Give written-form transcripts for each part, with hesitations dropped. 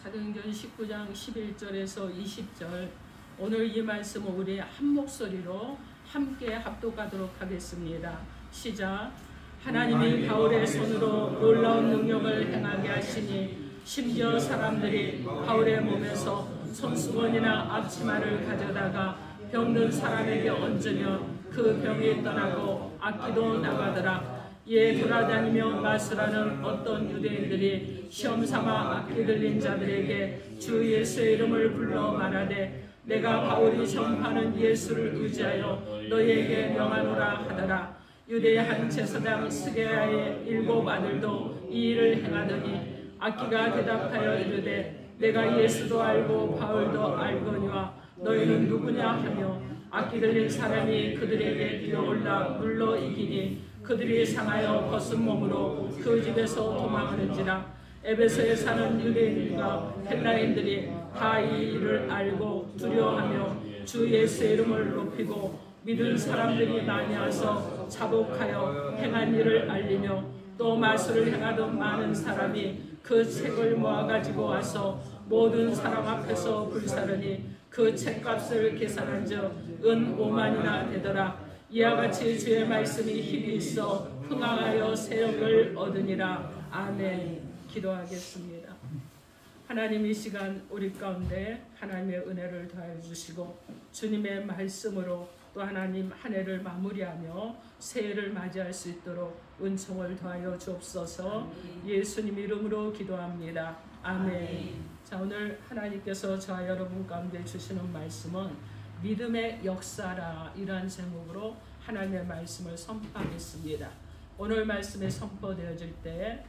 사도행전 19장 11절에서 20절 오늘 이 말씀을 우리 한 목소리로 함께 합독하도록 하겠습니다. 시작. 하나님이 바울의 손으로 놀라운 능력을 행하게 하시니 심지어 사람들이 바울의 몸에서 손수건이나 앞치마를 가져다가 병든 사람에게 얹으면 그 병이 떠나고 악기도 나가더라. 이에 돌아다니며 마술하는 어떤 유대인들이 시험삼아 악기 들린 자들에게 주 예수의 이름을 불러 말하되 내가 바울이 전파하는 예수를 의지하여 너희에게 명하노라 하더라. 유대의 한 제사장 스게야의 7 아들도 이 일을 행하더니 악기가 대답하여 이르되 내가 예수도 알고 바울도 알거니와 너희는 누구냐 하며 악기 들린 사람이 그들에게 뛰어올라 물러 이기니 그들이 상하여 벗은 몸으로 그 집에서 도망하는지라. 에베소에 사는 유대인과 헬라인들이 다 이 일을 알고 두려워하며 주 예수의 이름을 높이고 믿은 사람들이 많이 와서 자복하여 행한 일을 알리며 또 마술을 행하던 많은 사람이 그 책을 모아가지고 와서 모든 사람 앞에서 불사르니 그 책값을 계산한 즉 은 5만이나 되더라. 이와 같이 주의 말씀이 힘이 있어 흥황하여 세력을 얻으니라. 아멘. 기도하겠습니다. 하나님, 이 시간 우리 가운데 하나님의 은혜를 더해 주시고 주님의 말씀으로 또 하나님 한 해를 마무리하며 새해를 맞이할 수 있도록 은총을 더하여 주옵소서. 예수님 이름으로 기도합니다. 아멘. 자, 오늘 하나님께서 저와 여러분 가운데 주시는 말씀은 믿음의 역사라, 이러한 제목으로 하나님의 말씀을 선포하겠습니다. 오늘 말씀이 선포되어질 때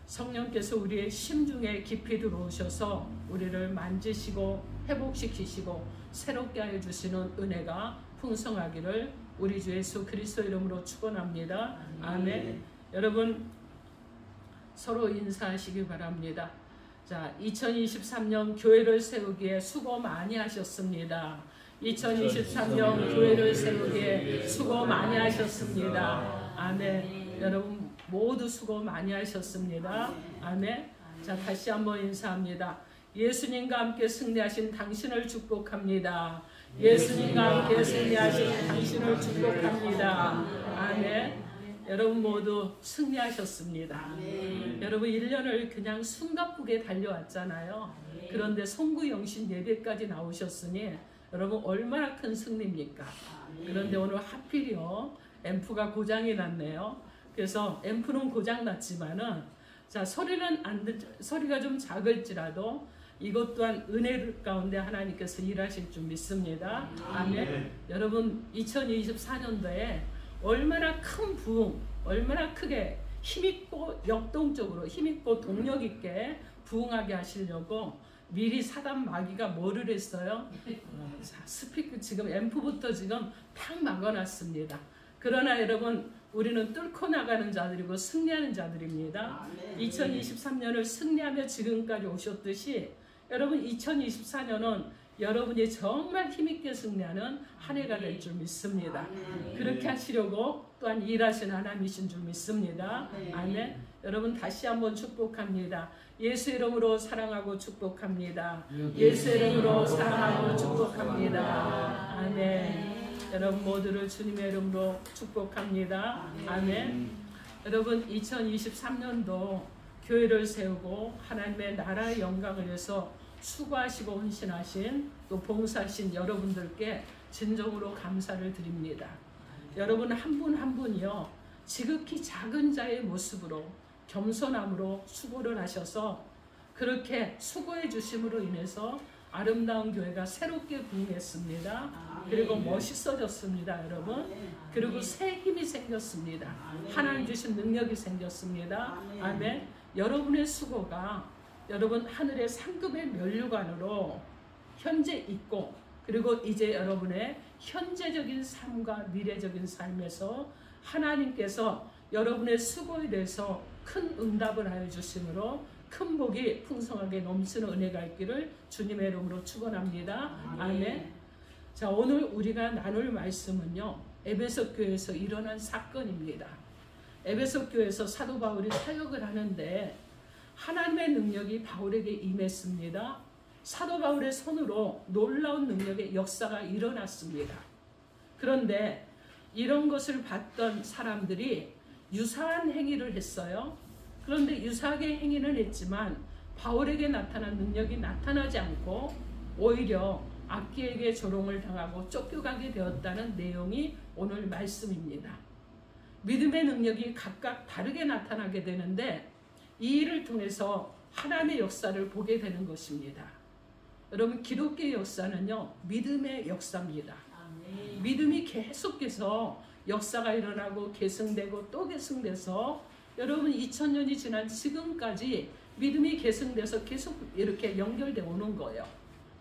성령께서 우리의 심중에 깊이 들어오셔서 우리를 만지시고 회복시키시고 새롭게 하여 주시는 은혜가 풍성하기를 우리 주 예수 그리스도 이름으로 축원합니다. 아멘. 여러분 서로 인사하시기 바랍니다. 자, 2023년 교회를 세우기에 수고 많이 하셨습니다. 2023년 교회를 세우기에 수고 많이 하셨습니다. 아멘. 여러분 모두 수고 많이 하셨습니다. 아멘. 자, 다시 한번 인사합니다. 예수님과 함께 승리하신 당신을 축복합니다. 예수님과 함께 승리하신 당신을 축복합니다. 아멘. 여러분 모두 승리하셨습니다. 여러분 1년을 그냥 숨가쁘게 달려왔잖아요. 그런데 송구영신 예배까지 나오셨으니 여러분 얼마나 큰 승리입니까? 그런데 오늘 하필이요 앰프가 고장이 났네요. 그래서 앰프는 고장 났지만은 자, 소리가 좀 작을지라도 이것 또한 은혜 가운데 하나님께서 일하실 줄 믿습니다. 아멘. 여러분 2024년도에 얼마나 큰 부흥, 얼마나 크게 힘있고 역동적으로 힘있고 동력있게 부흥하게 하시려고 미리 사단 마귀가 뭐를 했어요? 스피커 지금 앰프부터 지금 탁 막아놨습니다. 그러나 여러분 우리는 뚫고 나가는 자들이고 승리하는 자들입니다. 2023년을 승리하며 지금까지 오셨듯이 여러분 2024년은 여러분이 정말 힘있게 승리하는 한 해가 될 줄 믿습니다. 그렇게 하시려고 또한 일하신 하나님이신 줄 믿습니다. 아멘. 여러분 다시 한번 축복합니다. 예수 이름으로 사랑하고 축복합니다. 예수 이름으로 사랑하고 축복합니다. 아멘. 여러분 모두를 주님의 이름으로 축복합니다. 아멘. 여러분 2023년도 교회를 세우고 하나님의 나라의 영광을 위해서 수고하시고 헌신하신 또 봉사하신 여러분들께 진정으로 감사를 드립니다. 여러분 한 분 한 분이요 지극히 작은 자의 모습으로 겸손함으로 수고를 하셔서 그렇게 수고해 주심으로 인해서 아름다운 교회가 새롭게 부흥했습니다. 그리고 멋있어졌습니다, 여러분. 그리고 새 힘이 생겼습니다. 하나님 주신 능력이 생겼습니다. 아멘. 여러분의 수고가 여러분 하늘의 상급의 면류관으로 현재 있고 그리고 이제 여러분의 현재적인 삶과 미래적인 삶에서 하나님께서 여러분의 수고에 대해서 큰 응답을 하여 주심으로 큰 복이 풍성하게 넘치는 은혜가 있기를 주님의 이름으로 축원합니다. 아멘. 자, 오늘 우리가 나눌 말씀은요 에베소 교회에서 일어난 사건입니다. 에베소 교회에서 사도 바울이 사역을 하는데 하나님의 능력이 바울에게 임했습니다. 사도 바울의 손으로 놀라운 능력의 역사가 일어났습니다. 그런데 이런 것을 봤던 사람들이 유사한 행위를 했어요. 그런데 유사하게 행위는 했지만 바울에게 나타난 능력이 나타나지 않고 오히려 악기에게 조롱을 당하고 쫓겨가게 되었다는 내용이 오늘 말씀입니다. 믿음의 능력이 각각 다르게 나타나게 되는데 이 일을 통해서 하나님의 역사를 보게 되는 것입니다. 여러분, 기독교의 역사는요, 믿음의 역사입니다. 아멘. 믿음이 계속해서 역사가 일어나고 계승되고 또 계승돼서 여러분 2000년이 지난 지금까지 믿음이 계승돼서 계속 이렇게 연결되어 오는 거예요.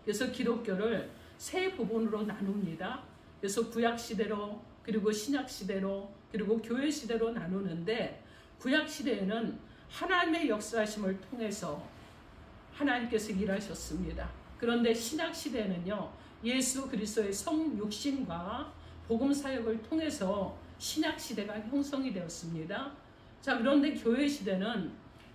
그래서 기독교를 세 부분으로 나눕니다. 그래서 구약시대로, 그리고 신약시대로, 그리고 교회시대로 나누는데, 구약시대에는 하나님의 역사하심을 통해서 하나님께서 일하셨습니다. 그런데 신약시대에는요, 예수 그리스도의 성육신과 복음사역을 통해서 신약시대가 형성이 되었습니다. 자, 그런데 교회시대는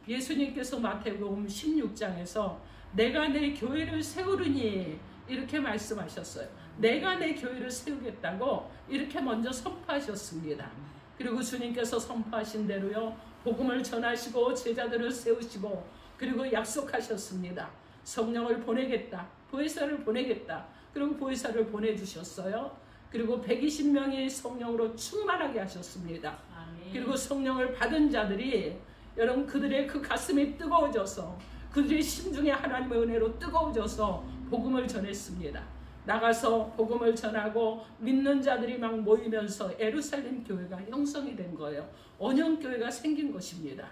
예수님께서 마태복음 16장에서 내가 내 교회를 세우르니 이렇게 말씀하셨어요. 내가 내 교회를 세우겠다고 이렇게 먼저 선포하셨습니다. 그리고 주님께서 선포하신 대로요, 복음을 전하시고 제자들을 세우시고 그리고 약속하셨습니다. 성령을 보내겠다, 보혜사를 보내겠다. 그리고 보혜사를 보내주셨어요. 그리고 120명이 성령으로 충만하게 하셨습니다. 아멘. 그리고 성령을 받은 자들이 여러분 그들의 그 가슴이 뜨거워져서 그들의 심중에 하나님의 은혜로 뜨거워져서 복음을 전했습니다. 나가서 복음을 전하고 믿는 자들이 막 모이면서 예루살렘 교회가 형성이 된 거예요. 언영교회가 생긴 것입니다.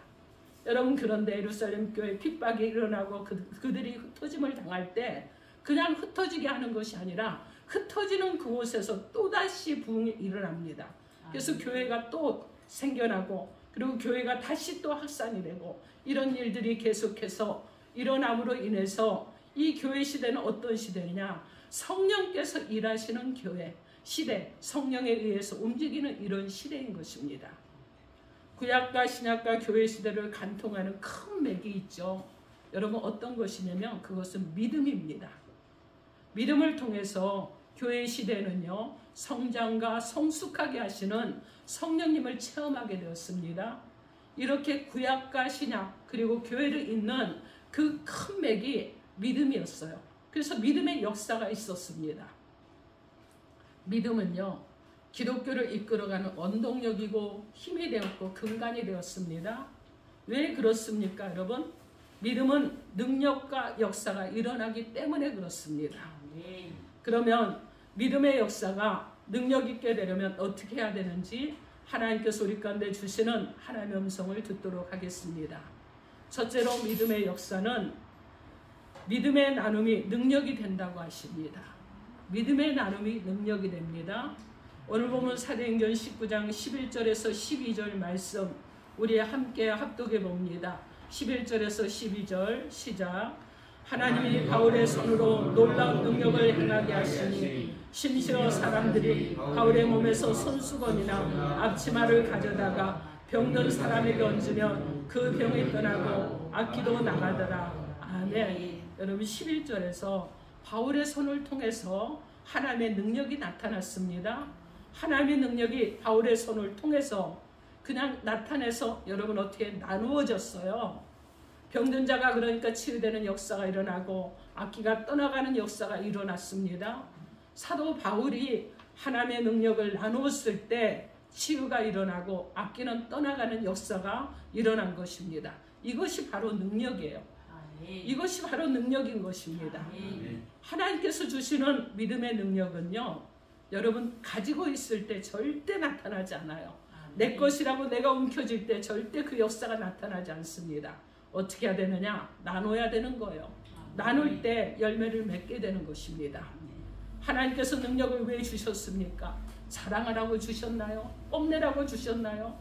여러분, 그런데 예루살렘 교회 핍박이 일어나고 그들이 흩어짐을 당할 때 그냥 흩어지게 하는 것이 아니라 흩어지는 그곳에서 또다시 부흥이 일어납니다. 그래서 교회가 또 생겨나고 그리고 교회가 다시 또 확산이 되고 이런 일들이 계속해서 일어남으로 인해서 이 교회 시대는 어떤 시대냐, 성령께서 일하시는 교회 시대, 성령에 의해서 움직이는 이런 시대인 것입니다. 구약과 신약과 교회 시대를 간통하는 큰 맥이 있죠. 여러분, 어떤 것이냐면 그것은 믿음입니다. 믿음을 통해서 교회 시대는요, 성장과 성숙하게 하시는 성령님을 체험하게 되었습니다. 이렇게 구약과 신약 그리고 교회를 잇는 그 큰 맥이 믿음이었어요. 그래서 믿음의 역사가 있었습니다. 믿음은요, 기독교를 이끌어가는 원동력이고 힘이 되었고 근간이 되었습니다. 왜 그렇습니까, 여러분? 믿음은 능력과 역사가 일어나기 때문에 그렇습니다. 그러면 믿음의 역사가 능력 있게 되려면 어떻게 해야 되는지 하나님께서 우리 가운데 주시는 하나님의 음성을 듣도록 하겠습니다. 첫째로 믿음의 역사는 믿음의 나눔이 능력이 된다고 하십니다. 믿음의 나눔이 능력이 됩니다. 오늘 보면 사도행전 19장 11절에서 12절 말씀 우리 함께 합독해 봅니다. 11절에서 12절 시작. 하나님이 바울의 손으로 놀라운 능력을 행하게 하시니 심지어 사람들이 바울의 몸에서 손수건이나 앞치마를 가져다가 병든 사람에게 얹으면 그 병이 떠나고 악기도 나가더라. 아멘. 여러분, 11절에서 바울의 손을 통해서 하나님의 능력이 나타났습니다. 하나님의 능력이 바울의 손을 통해서 그냥 나타내서 여러분 어떻게 나누어졌어요. 병든 자가 그러니까 치유되는 역사가 일어나고 악기가 떠나가는 역사가 일어났습니다. 사도 바울이 하나님의 능력을 나누었을 때 치유가 일어나고 악기는 떠나가는 역사가 일어난 것입니다. 이것이 바로 능력이에요. 이것이 바로 능력인 것입니다. 하나님께서 주시는 믿음의 능력은요, 여러분 가지고 있을 때 절대 나타나지 않아요. 내 것이라고 내가 움켜쥘 때 절대 그 역사가 나타나지 않습니다. 어떻게 해야 되느냐? 나눠야 되는 거예요. 나눌 때 열매를 맺게 되는 것입니다. 하나님께서 능력을 왜 주셨습니까? 자랑하라고 주셨나요? 뽐내라고 주셨나요?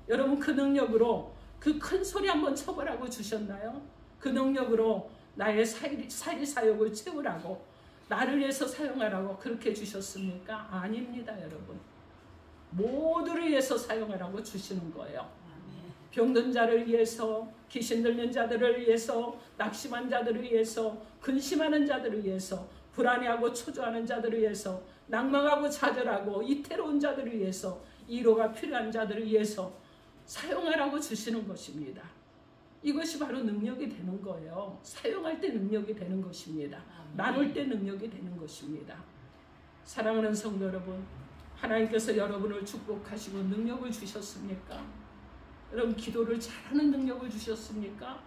여러분, 그 능력으로 그 큰 소리 한번 쳐보라고 주셨나요? 그 능력으로 나의 사역을 채우라고, 나를 위해서 사용하라고 그렇게 주셨습니까? 아닙니다, 여러분. 모두를 위해서 사용하라고 주시는 거예요. 병든 자를 위해서, 귀신 들린 자들을 위해서, 낙심한 자들을 위해서, 근심하는 자들을 위해서, 불안해하고 초조하는 자들을 위해서, 낭망하고 좌절하고 이태로운 자들을 위해서, 위로가 필요한 자들을 위해서 사용하라고 주시는 것입니다. 이것이 바로 능력이 되는 거예요. 사용할 때 능력이 되는 것입니다. 나눌 때 능력이 되는 것입니다. 사랑하는 성도 여러분, 하나님께서 여러분을 축복하시고 능력을 주셨습니까? 여러분 기도를 잘하는 능력을 주셨습니까?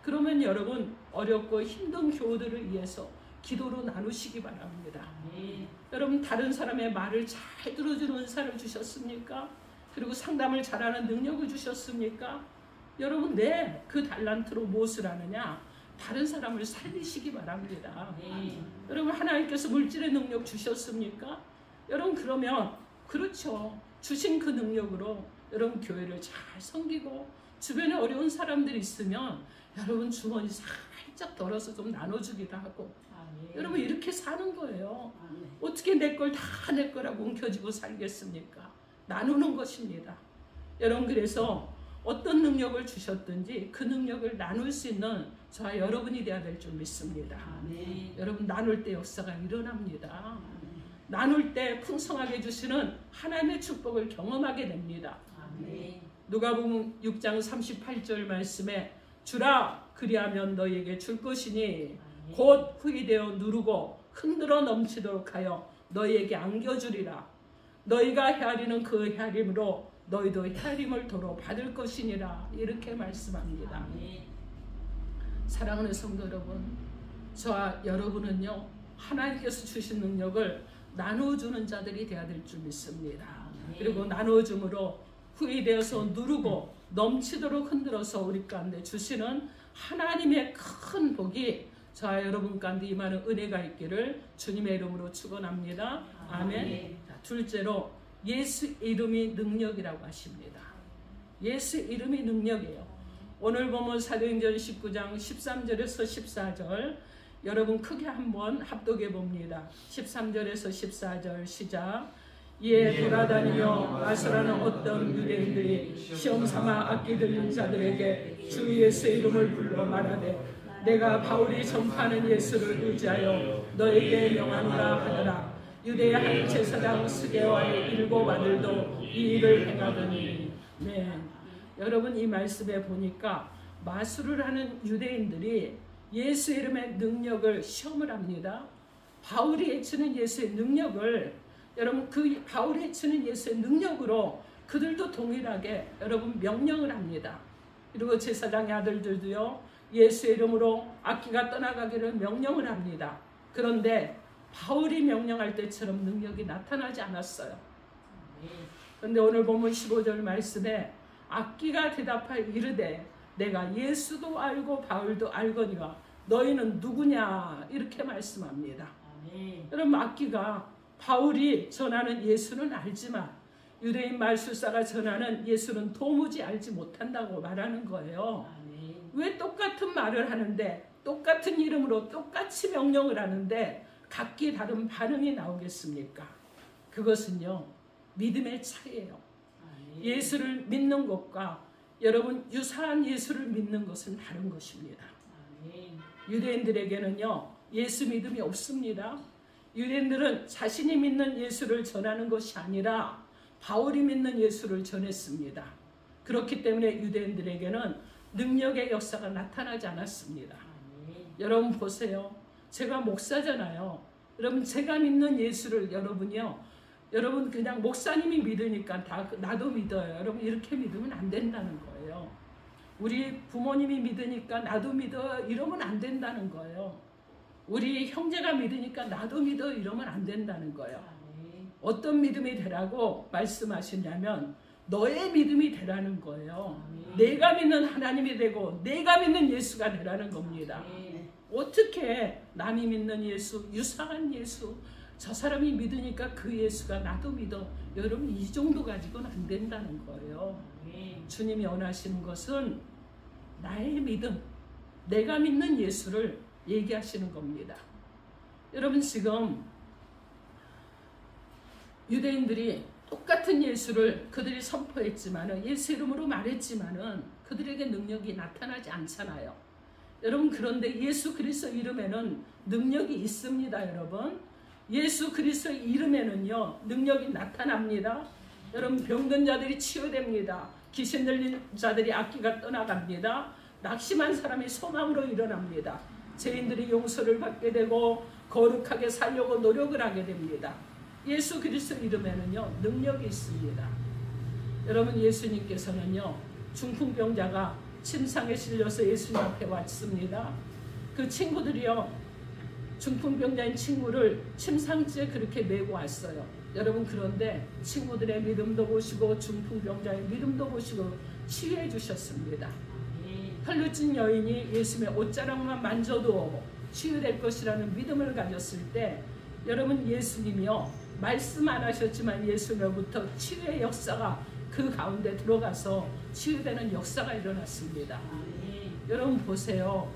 그러면 여러분 어렵고 힘든 교우들을 위해서 기도로 나누시기 바랍니다. 여러분 다른 사람의 말을 잘 들어주는 은사를 주셨습니까? 그리고 상담을 잘하는 능력을 주셨습니까? 여러분 그 달란트로 무엇을 하느냐? 다른 사람을 살리시기 바랍니다. 여러분 하나님께서 물질의 능력 주셨습니까? 여러분 그러면 그렇죠. 주신 그 능력으로 여러분 교회를 잘 섬기고 주변에 어려운 사람들이 있으면 여러분 주머니 살짝 덜어서 좀 나눠주기도 하고 여러분 이렇게 사는 거예요. 어떻게 내 걸 다 내 거라고 움켜쥐고 살겠습니까? 나누는 것입니다. 여러분 그래서 어떤 능력을 주셨든지 그 능력을 나눌 수 있는 저와 여러분이 되어야 될 줄 믿습니다. 여러분 나눌 때 역사가 일어납니다. 나눌 때 풍성하게 주시는 하나님의 축복을 경험하게 됩니다. 누가복음 6장 38절 말씀에 주라 그리하면 너희에게 줄 것이니 곧 후이되어 누르고 흔들어 넘치도록 하여 너희에게 안겨주리라. 너희가 헤아리는 그 헤아림으로 너희도 헤아림을 도로 받을 것이니라. 이렇게 말씀합니다. 사랑하는 성도 여러분, 저와 여러분은요 하나님께서 주신 능력을 나눠주는 자들이 되어야 될 줄 믿습니다. 그리고 나눠줌으로 후이되어서 누르고 넘치도록 흔들어서 우리 가운데 주시는 하나님의 큰 복이 저와 여러분 가운데 임하는 은혜가 있기를 주님의 이름으로 축원합니다. 아멘. 자, 둘째로 예수 이름이 능력이라고 하십니다. 예수 이름이 능력이에요. 오늘 보면 사도행전 19장 13절에서 14절 여러분 크게 한번 합독해 봅니다. 13절에서 14절 시작. 이에 돌아다니며 마술하는 어떤 유대인들이 시험삼아 악기 들린 자들에게 주 예수의 이름을 불러 말하되 내가 바울이 전파하는 예수를 의지하여 너에게 명하노라 하더라. 유대의 한 제사장 스게와의 7 아들도 이 일을 행하더니. 네. 여러분 이 말씀에 보니까 마술을 하는 유대인들이 예수 이름의 능력을 시험을 합니다. 바울이 외치는 예수의 능력을 여러분 그 바울이 외치는 예수의 능력으로 그들도 동일하게 여러분 명령을 합니다. 그리고 제사장의 아들들도요 예수의 이름으로 악기가 떠나가기를 명령을 합니다. 그런데 바울이 명령할 때처럼 능력이 나타나지 않았어요. 그런데 오늘 보면 15절 말씀에 악기가 대답하여 이르되 내가 예수도 알고 바울도 알거니와 너희는 누구냐 이렇게 말씀합니다. 여러분 악기가 바울이 전하는 예수는 알지만 유대인 말술사가 전하는 예수는 도무지 알지 못한다고 말하는 거예요. 왜 똑같은 말을 하는데 똑같은 이름으로 똑같이 명령을 하는데 각기 다른 반응이 나오겠습니까? 그것은요 믿음의 차이예요. 예수를 믿는 것과 여러분 유사한 예수를 믿는 것은 다른 것입니다. 유대인들에게는요 예수 믿음이 없습니다. 유대인들은 자신이 믿는 예수를 전하는 것이 아니라 바울이 믿는 예수를 전했습니다. 그렇기 때문에 유대인들에게는 능력의 역사가 나타나지 않았습니다. 여러분 보세요. 제가 목사잖아요. 여러분 제가 믿는 예수를 여러분 그냥 목사님이 믿으니까 다 나도 믿어요. 여러분 이렇게 믿으면 안 된다는 거예요. 우리 부모님이 믿으니까 나도 믿어 이러면 안 된다는 거예요. 우리 형제가 믿으니까 나도 믿어 이러면 안 된다는 거예요. 어떤 믿음이 되라고 말씀하시냐면 너의 믿음이 되라는 거예요. 내가 믿는 하나님이 되고 내가 믿는 예수가 되라는 겁니다. 어떻게 남이 믿는 예수, 유사한 예수, 저 사람이 믿으니까 그 예수가 나도 믿어. 여러분 이 정도 가지고는 안 된다는 거예요. 주님이 원하시는 것은 나의 믿음, 내가 믿는 예수를 얘기하시는 겁니다. 여러분 지금 유대인들이 똑같은 예수를 그들이 선포했지만은 예수 이름으로 말했지만은 그들에게 능력이 나타나지 않잖아요. 여러분 그런데 예수 그리스도 이름에는 능력이 있습니다. 여러분 예수 그리스도 이름에는요 능력이 나타납니다. 여러분 병든 자들이 치유됩니다. 귀신 들린 자들이 악기가 떠나갑니다. 낙심한 사람이 소망으로 일어납니다. 죄인들이 용서를 받게 되고 거룩하게 살려고 노력을 하게 됩니다. 예수 그리스도 이름에는요 능력이 있습니다. 여러분 예수님께서는요 중풍병자가 침상에 실려서 예수님 앞에 왔습니다. 그 친구들이요 중풍병자인 친구를 침상지에 그렇게 메고 왔어요. 여러분 그런데 친구들의 믿음도 보시고 중풍병자의 믿음도 보시고 치유해 주셨습니다. 혈루증 여인이 예수님의 옷자락만 만져도 치유될 것이라는 믿음을 가졌을 때 여러분 예수님이요 말씀 안 하셨지만 예수님으로부터 치유의 역사가 그 가운데 들어가서 치유되는 역사가 일어났습니다. 여러분 보세요.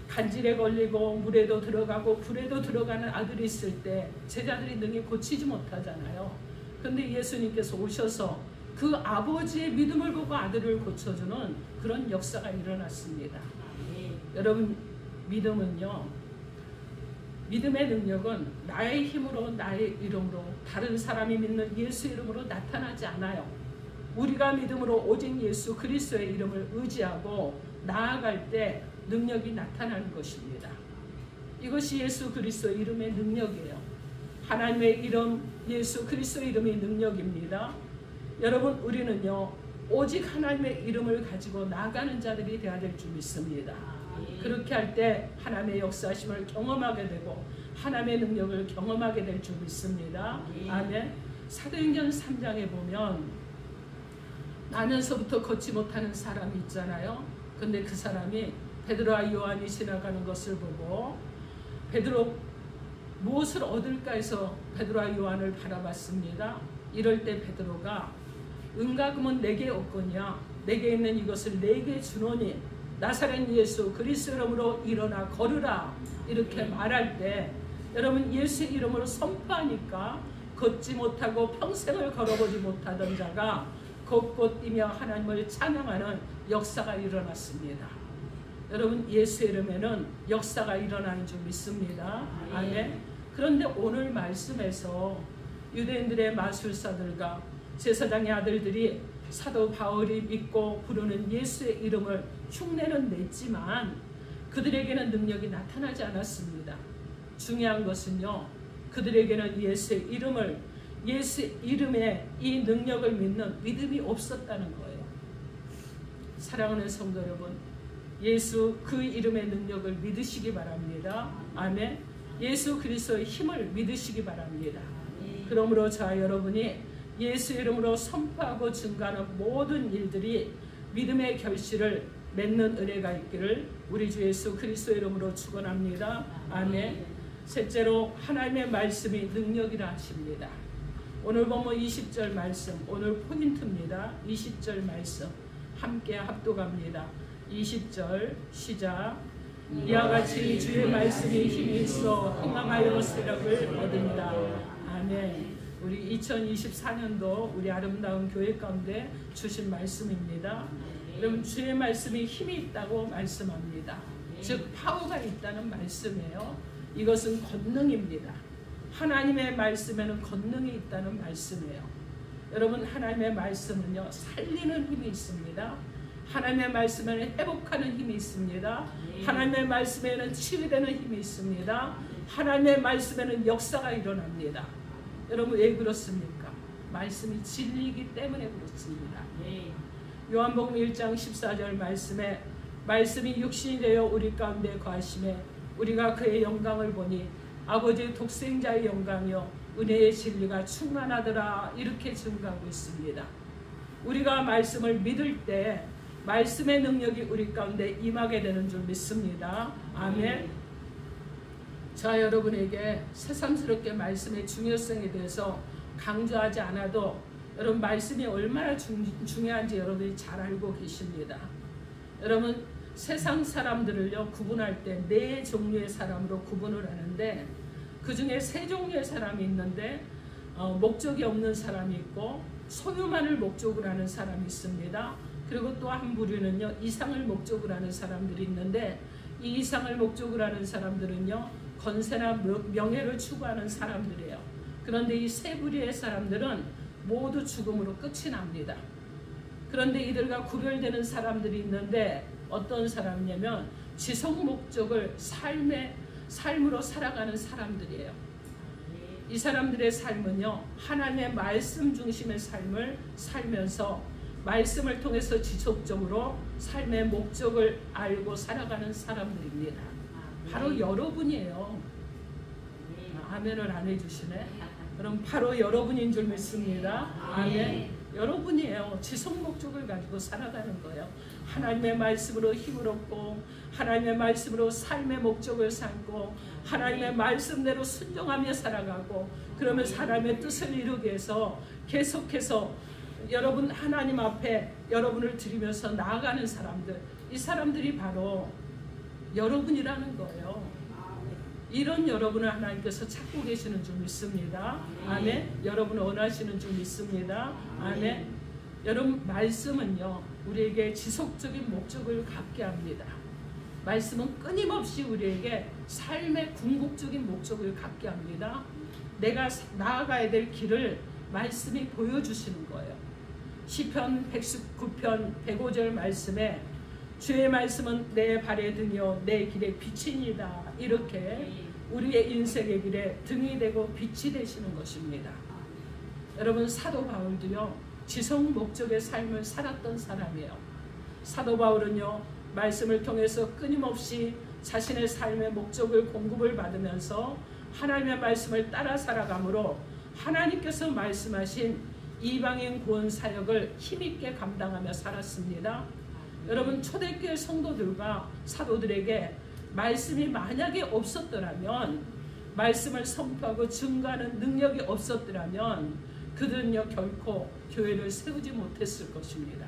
간질에 걸리고 물에도 들어가고 불에도 들어가는 아들이 있을 때 제자들이 능히 고치지 못하잖아요. 그런데 예수님께서 오셔서 그 아버지의 믿음을 보고 아들을 고쳐주는 그런 역사가 일어났습니다. 여러분 믿음은요 믿음의 능력은 나의 힘으로 나의 이름으로 다른 사람이 믿는 예수 이름으로 나타나지 않아요. 우리가 믿음으로 오직 예수 그리스도의 이름을 의지하고 나아갈 때 능력이 나타나는 것입니다. 이것이 예수 그리스도 이름의 능력이에요. 하나님의 이름 예수 그리스도 이름이 능력입니다. 여러분 우리는요 오직 하나님의 이름을 가지고 나가는 자들이 되어야 될 줄 믿습니다. 그렇게 할 때 하나님의 역사심을 경험하게 되고 하나님의 능력을 경험하게 될 줄 믿습니다. 아멘. 사도행전 3장에 보면 나면서부터 걷지 못하는 사람이 있잖아요. 근데 그 사람이 베드로와 요한이 지나가는 것을 보고 베드로 무엇을 얻을까 해서 베드로와 요한을 바라봤습니다. 이럴 때 베드로가 은과 금은 내게 없거냐 내게 있는 이것을 내게 주노니 나사렛 예수 그리스도 이름으로 일어나 걸으라 이렇게 말할 때 여러분 예수의 이름으로 선포하니까 걷지 못하고 평생을 걸어보지 못하던 자가 걷고 뛰며 하나님을 찬양하는 역사가 일어났습니다. 여러분 예수의 이름에는 역사가 일어나는 줄 믿습니다. 아멘. 그런데 오늘 말씀에서 유대인들의 마술사들과 제사장의 아들들이 사도 바울이 믿고 부르는 예수의 이름을 흉내는 냈지만 그들에게는 능력이 나타나지 않았습니다. 중요한 것은요 그들에게는 예수의 이름에 이 능력을 믿는 믿음이 없었다는 거예요. 사랑하는 성도 여러분 예수 그 이름의 능력을 믿으시기 바랍니다. 아멘. 예수 그리스도의 힘을 믿으시기 바랍니다. 그러므로 저와 여러분이 예수 이름으로 선포하고 증가하는 모든 일들이 믿음의 결실을 맺는 은혜가 있기를 우리 주 예수 그리스도 이름으로 축원합니다. 아멘. 셋째로 하나님의 말씀이 능력이라 하십니다. 오늘 본문 20절 말씀 오늘 포인트입니다. 20절 말씀 함께 합독합니다. 20절 시작. 이와 같이 주의 말씀이 힘이 있어 흥망하여 세력을 얻으리라. 아멘. 우리 2024년도 우리 아름다운 교회 가운데 주신 말씀입니다. 여러분 주의 말씀이 힘이 있다고 말씀합니다. 즉 파워가 있다는 말씀이에요. 이것은 권능입니다. 하나님의 말씀에는 권능이 있다는 말씀이에요. 여러분 하나님의 말씀은요 살리는 힘이 있습니다. 하나님의 말씀에는 회복하는 힘이 있습니다. 하나님의 말씀에는 치유되는 힘이 있습니다. 하나님의 말씀에는 역사가 일어납니다. 여러분 왜 그렇습니까? 말씀이 진리이기 때문에 그렇습니다. 요한복음 1장 14절 말씀에 말씀이 육신이 되어 우리 가운데 거하심에 우리가 그의 영광을 보니 아버지의 독생자의 영광이요 은혜의 진리가 충만하더라 이렇게 증거하고 있습니다. 우리가 말씀을 믿을 때 말씀의 능력이 우리 가운데 임하게 되는 줄 믿습니다. 아멘. 자 여러분에게 새삼스럽게 말씀의 중요성에 대해서 강조하지 않아도 여러분 말씀이 얼마나 중요한지 여러분이 잘 알고 계십니다. 여러분 세상 사람들을요 구분할 때 네 종류의 사람으로 구분을 하는데 그 중에 세 종류의 사람이 있는데 목적이 없는 사람이 있고 소유만을 목적으로 하는 사람이 있습니다. 그리고 또 한 부류는요, 이상을 목적으로 하는 사람들이 있는데, 이 이상을 목적으로 하는 사람들은요, 권세나 명예를 추구하는 사람들이에요. 그런데 이 세 부류의 사람들은 모두 죽음으로 끝이 납니다. 그런데 이들과 구별되는 사람들이 있는데, 어떤 사람이냐면 지속 목적을 삶으로 살아가는 사람들이에요. 이 사람들의 삶은요, 하나님의 말씀 중심의 삶을 살면서 말씀을 통해서 지속적으로 삶의 목적을 알고 살아가는 사람들입니다. 바로 여러분이에요. 아멘을 안 해주시네. 그럼 바로 여러분인 줄 믿습니다. 아멘. 여러분이에요. 지속 목적을 가지고 살아가는 거예요. 하나님의 말씀으로 힘을 얻고, 하나님의 말씀으로 삶의 목적을 삼고, 하나님의 말씀대로 순종하며 살아가고, 그러면서 하나님의 뜻을 이루기 위해서 계속해서 여러분 하나님 앞에 여러분을 드리면서 나아가는 사람들, 이 사람들이 바로 여러분이라는 거예요. 이런 여러분을 하나님께서 찾고 계시는 줄 믿습니다. 아멘. 여러분을 원하시는 줄 믿습니다. 아멘. 여러분, 말씀은요, 우리에게 지속적인 목적을 갖게 합니다. 말씀은 끊임없이 우리에게 삶의 궁극적인 목적을 갖게 합니다. 내가 나아가야 될 길을 말씀이 보여주시는 거예요. 시편 119편 105절 말씀에 주의 말씀은 내 발의 등이요 내 길의 빛이니이다. 이렇게 우리의 인생의 길에 등이 되고 빛이 되시는 것입니다. 여러분, 사도 바울도요, 지속 목적의 삶을 살았던 사람이에요. 사도 바울은요, 말씀을 통해서 끊임없이 자신의 삶의 목적을 공급을 받으면서 하나님의 말씀을 따라 살아가므로 하나님께서 말씀하신 이방인 구원 사역을 힘있게 감당하며 살았습니다. 여러분, 초대교회 성도들과 사도들에게 말씀이 만약에 없었더라면, 말씀을 선포하고 증거하는 능력이 없었더라면 그들은요, 결코 교회를 세우지 못했을 것입니다.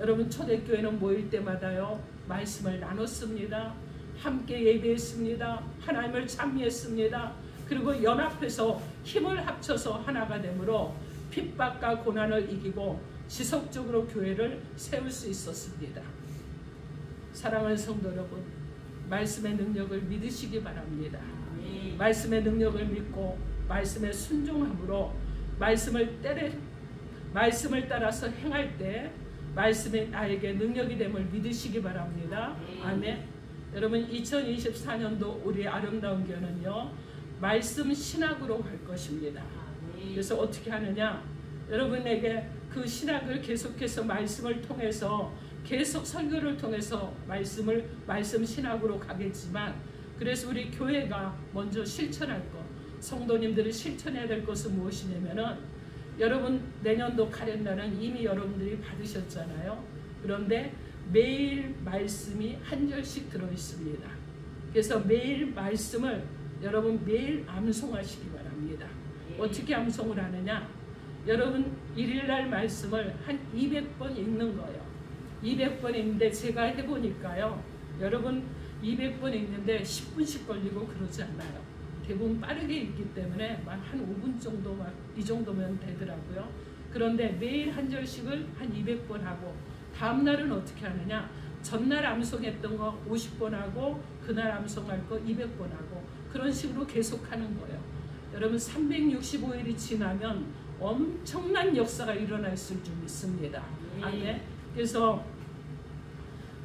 여러분, 초대교회는 모일 때마다요, 말씀을 나눴습니다. 함께 예배했습니다. 하나님을 찬미했습니다. 그리고 연합해서 힘을 합쳐서 하나가 되므로 핍박과 고난을 이기고 지속적으로 교회를 세울 수 있었습니다. 사랑하는 성도 여러분, 말씀의 능력을 믿으시기 바랍니다. 말씀의 능력을 믿고 말씀에 순종함으로 말씀을 따라서 행할 때 말씀이 나에게 능력이 됨을 믿으시기 바랍니다. 아멘. 여러분, 2024년도 우리 아름다운 교회는요, 말씀 신학으로 갈 것입니다. 그래서 어떻게 하느냐, 여러분에게 그 신학을 계속해서 말씀을 통해서 계속 설교를 통해서 말씀 신학으로 가겠지만, 그래서 우리 교회가 먼저 실천할 것, 성도님들이 실천해야 될 것은 무엇이냐면은, 여러분 내년도 카렌더는 이미 여러분들이 받으셨잖아요. 그런데 매일 말씀이 한 절씩 들어 있습니다. 그래서 매일 말씀을 여러분 매일 암송하시기 바랍니다. 어떻게 암송을 하느냐, 여러분 일일날 말씀을 한 200번 읽는 거예요. 200번 읽는데 제가 해보니까요, 여러분 200번 읽는데 10분씩 걸리고 그러지 않아요. 대부분 빠르게 읽기 때문에 한 5분 정도 이 정도면 되더라고요. 그런데 매일 한 절씩을 한 200번 하고, 다음 날은 어떻게 하느냐, 전날 암송했던 거 50번 하고 그날 암송할 거 200번 하고, 그런 식으로 계속하는 거예요. 여러분, 365일이 지나면 엄청난 역사가 일어나 있을 줄 믿습니다. 아멘. 그래서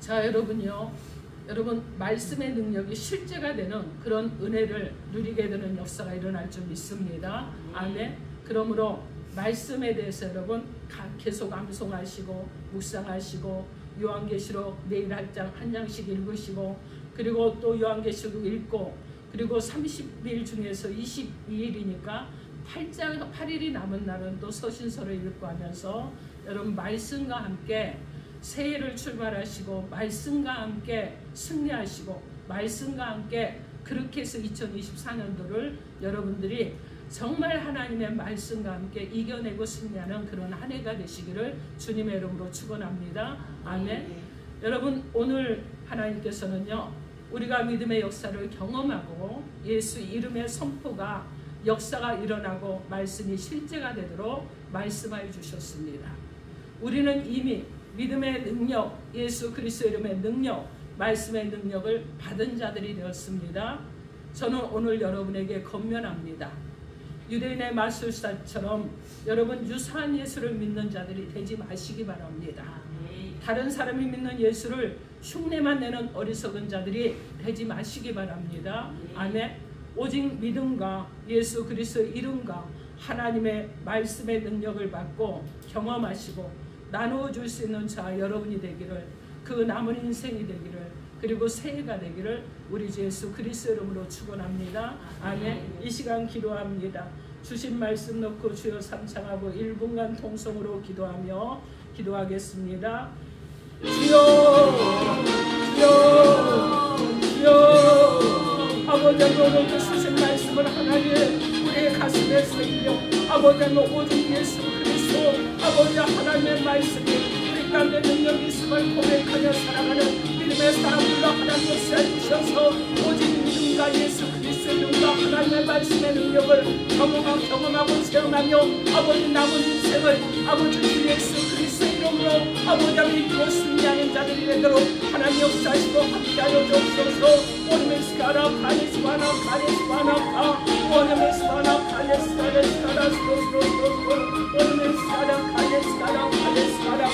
자, 여러분요, 여러분 말씀의 능력이 실제가 되는 그런 은혜를 누리게 되는 역사가 일어날 줄 믿습니다. 아멘. 그러므로 말씀에 대해서 여러분 계속 암송하시고 묵상하시고, 요한계시록 매일 한 장씩 읽으시고, 그리고 또 요한계시록 읽고, 그리고 30일 중에서 22일이니까 8일이 남은 날은 또 서신서를 읽고 하면서 여러분 말씀과 함께 새해를 출발하시고, 말씀과 함께 승리하시고, 말씀과 함께 그렇게 해서 2024년도를 여러분들이 정말 하나님의 말씀과 함께 이겨내고 승리하는 그런 한 해가 되시기를 주님의 이름으로 축원합니다. 아멘. 여러분, 오늘 하나님께서는요, 우리가 믿음의 역사를 경험하고 예수 이름의 선포가 역사가 일어나고 말씀이 실제가 되도록 말씀하여 주셨습니다. 우리는 이미 믿음의 능력, 예수 그리스도 이름의 능력, 말씀의 능력을 받은 자들이 되었습니다. 저는 오늘 여러분에게 권면합니다. 유대인의 마술사처럼 여러분 유사한 예수를 믿는 자들이 되지 마시기 바랍니다. 다른 사람이 믿는 예수를 흉내만 내는 어리석은 자들이 되지 마시기 바랍니다. 아멘. 오직 믿음과 예수 그리스도의 이름과 하나님의 말씀의 능력을 받고 경험하시고 나누어 줄 수 있는 자 여러분이 되기를, 그 남은 인생이 되기를, 그리고 새해가 되기를 우리 주 예수 그리스도 이름으로 축원합니다. 아멘. 이 시간 기도합니다. 주신 말씀 놓고 주여 삼창하고 1분간 통성으로 기도하며 기도하겠습니다. 주여 주여 주여, 아버지 오늘 주신 말씀을 하나님 우리의 가슴에 새기며 아버지 오직 예수 그리스도 아버지 하나님의 말씀이 우리 가운데 능력이 있음을 고백하며 살아가는 믿음의 사람들로 하나님 세우셔서 오직 믿음과 예수 그리스도의 이름과 하나님의 말씀의 능력을 경험하고 체험하며 아버지 남은 인생을 아버지 주 예수 그리스도의 이름으로 아버지 믿고 승리하는 자들이 되도록 하나님 역사하시고 함께하여 주옵소서. 오늘메스카라 카레스바나 카레스바나 카 오늘메스바나 카레스카라 스로스로스로 오늘메스카라 카레스카라 카레스카라 카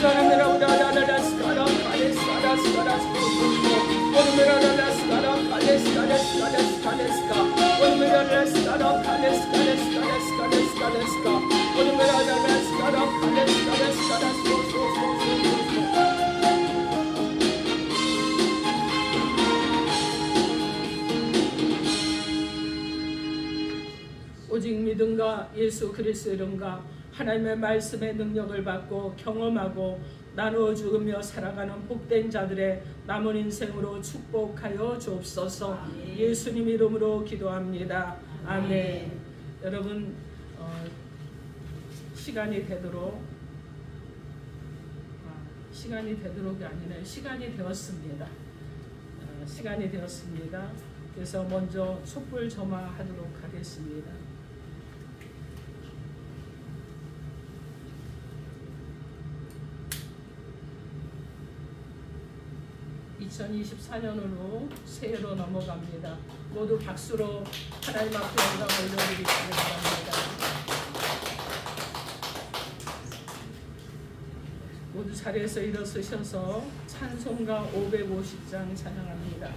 사람들아우다라라스카라 카레스카라 스카라 스로스로스로 오늘메라라스카라 카레스카레스카레스카레스카 오늘메라라스카라 카레스카레스카레스카레스카레스카 오늘메라라스카라 카레스카레스카라 스로스로스로 오직 믿음과 예수 그리스도의 이름과 하나님의 말씀의 능력을 받고 경험하고 나누어 죽으며 살아가는 복된 자들의 남은 인생으로 축복하여 주옵소서. 예수님 이름으로 기도합니다. 아멘. 여러분 시간이 되도록이 아니라 시간이 되었습니다. 시간이 되었습니다. 그래서 먼저 촛불 점화하도록 하겠습니다. 2024년으로 새해로 넘어갑니다. 모두 박수로 하나님 앞에 영광을 올려드리시기 바랍니다. 모두 자리에서 일어서셔서 찬송가 550장 찬양합니다.